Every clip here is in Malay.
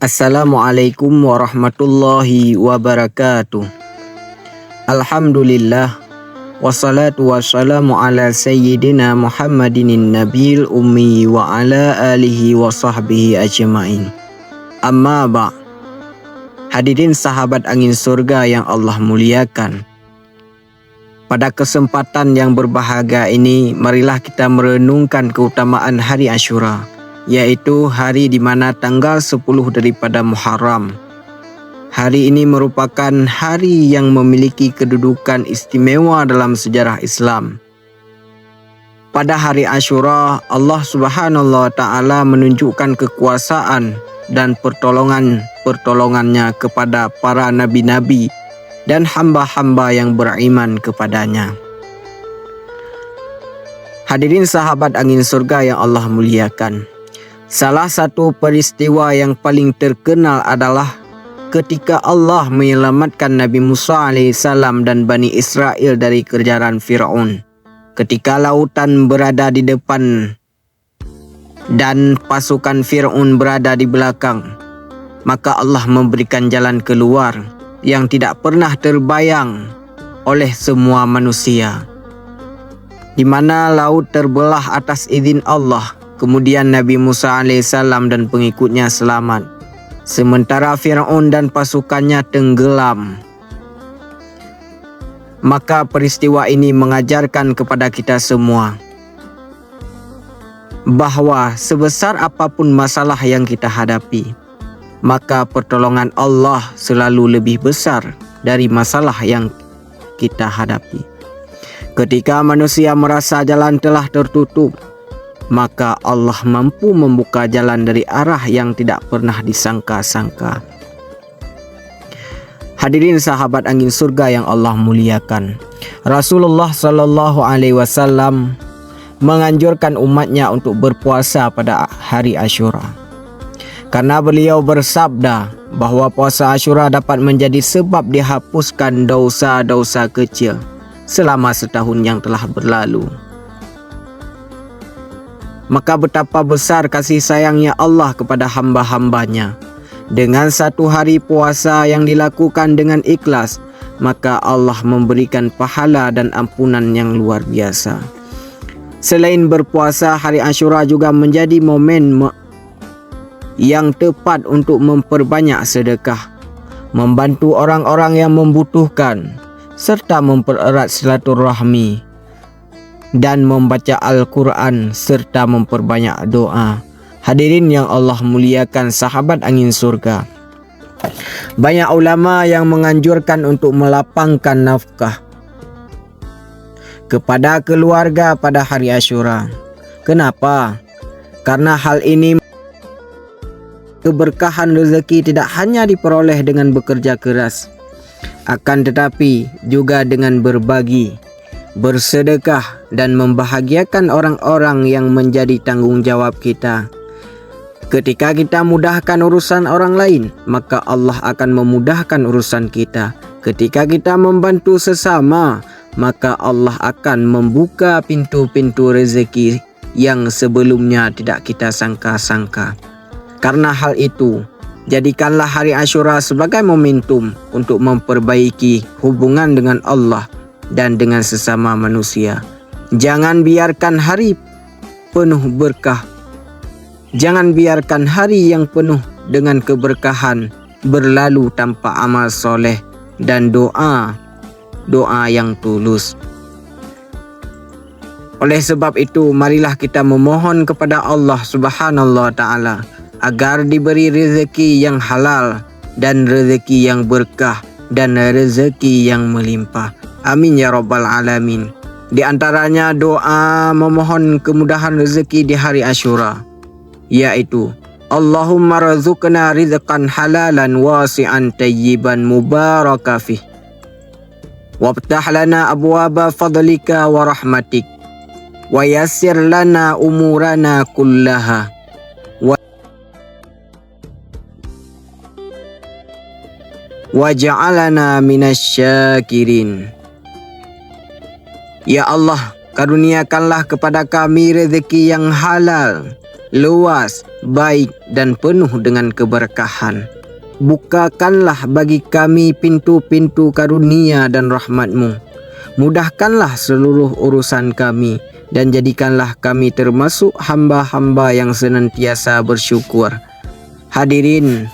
Assalamualaikum warahmatullahi wabarakatuh. Alhamdulillah, wassalatu wassalamu ala sayyidina Muhammadin nabil ummi wa ala alihi wa sahbihi ajma'in. Amma ba'. Hadirin sahabat angin surga yang Allah muliakan, pada kesempatan yang berbahagia ini, marilah kita merenungkan keutamaan hari Asyura, yaitu hari di mana tanggal 10 daripada Muharram. Hari ini merupakan hari yang memiliki kedudukan istimewa dalam sejarah Islam. Pada hari Asyura, Allah Subhanahu wa Ta'ala menunjukkan kekuasaan dan pertolongannya kepada para nabi-nabi dan hamba-hamba yang beriman kepadanya. Hadirin sahabat angin surga yang Allah muliakan, salah satu peristiwa yang paling terkenal adalah ketika Allah menyelamatkan Nabi Musa AS dan Bani Israel dari kejaran Fir'aun. Ketika lautan berada di depan dan pasukan Fir'aun berada di belakang, maka Allah memberikan jalan keluar yang tidak pernah terbayang oleh semua manusia, di mana laut terbelah atas izin Allah. Kemudian Nabi Musa AS dan pengikutnya selamat, sementara Fir'aun dan pasukannya tenggelam. Maka peristiwa ini mengajarkan kepada kita semua bahwa sebesar apapun masalah yang kita hadapi, maka pertolongan Allah selalu lebih besar dari masalah yang kita hadapi. Ketika manusia merasa jalan telah tertutup, maka Allah mampu membuka jalan dari arah yang tidak pernah disangka-sangka. Hadirin sahabat angin surga yang Allah muliakan, Rasulullah SAW menganjurkan umatnya untuk berpuasa pada hari Asyura, karena beliau bersabda bahwa puasa Asyura dapat menjadi sebab dihapuskan dosa-dosa kecil selama setahun yang telah berlalu. Maka betapa besar kasih sayangnya Allah kepada hamba-hambanya. Dengan satu hari puasa yang dilakukan dengan ikhlas, maka Allah memberikan pahala dan ampunan yang luar biasa. Selain berpuasa, hari Asyura juga menjadi momen yang tepat untuk memperbanyak sedekah, membantu orang-orang yang membutuhkan, serta mempererat silaturahmi, dan membaca Al-Quran serta memperbanyak doa. Hadirin yang Allah muliakan sahabat angin surga, banyak ulama yang menganjurkan untuk melapangkan nafkah kepada keluarga pada hari Asyura. Kenapa? Karena hal ini keberkahan rezeki tidak hanya diperoleh dengan bekerja keras, akan tetapi juga dengan berbagi, bersedekah, dan membahagiakan orang-orang yang menjadi tanggung jawab kita. Ketika kita mudahkan urusan orang lain, maka Allah akan memudahkan urusan kita. Ketika kita membantu sesama, maka Allah akan membuka pintu-pintu rezeki yang sebelumnya tidak kita sangka-sangka. Karena hal itu, jadikanlah hari Asyura sebagai momentum untuk memperbaiki hubungan dengan Allah dan dengan sesama manusia. Jangan biarkan hari penuh berkah, jangan biarkan hari yang penuh dengan keberkahan berlalu tanpa amal soleh dan doa yang tulus. Oleh sebab itu, marilah kita memohon kepada Allah Subhanahu wa Ta'ala agar diberi rezeki yang halal dan rezeki yang berkah dan rezeki yang melimpah. Amin ya rabbal alamin. Di antaranya doa memohon kemudahan rezeki di hari Asyura, yaitu Allahumma razuqna rizqan halalan wasi'an tayyiban mubaraka fih, wabtah lana abwaba fadlika wa rahmatik, wa yassir lana umurana kullaha, waj'alana minasyakirin. Ya Allah, karuniakanlah kepada kami rezeki yang halal luas, baik dan penuh dengan keberkahan. Bukakanlah bagi kami pintu-pintu karunia dan rahmat-Mu. Mudahkanlah seluruh urusan kami dan jadikanlah kami termasuk hamba-hamba yang senantiasa bersyukur. Hadirin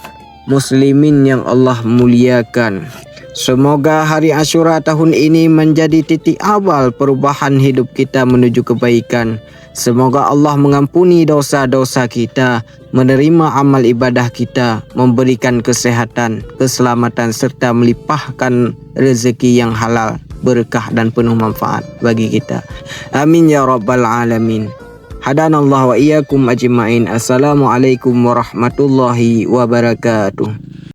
muslimin yang Allah muliakan, semoga hari Asyura tahun ini menjadi titik awal perubahan hidup kita menuju kebaikan. Semoga Allah mengampuni dosa-dosa kita, menerima amal ibadah kita, memberikan kesehatan, keselamatan serta melimpahkan rezeki yang halal, berkah dan penuh manfaat bagi kita. Amin ya rabbal alamin. Hadanallahu wa iyyakum ajma'in. Assalamualaikum warahmatullahi wabarakatuh.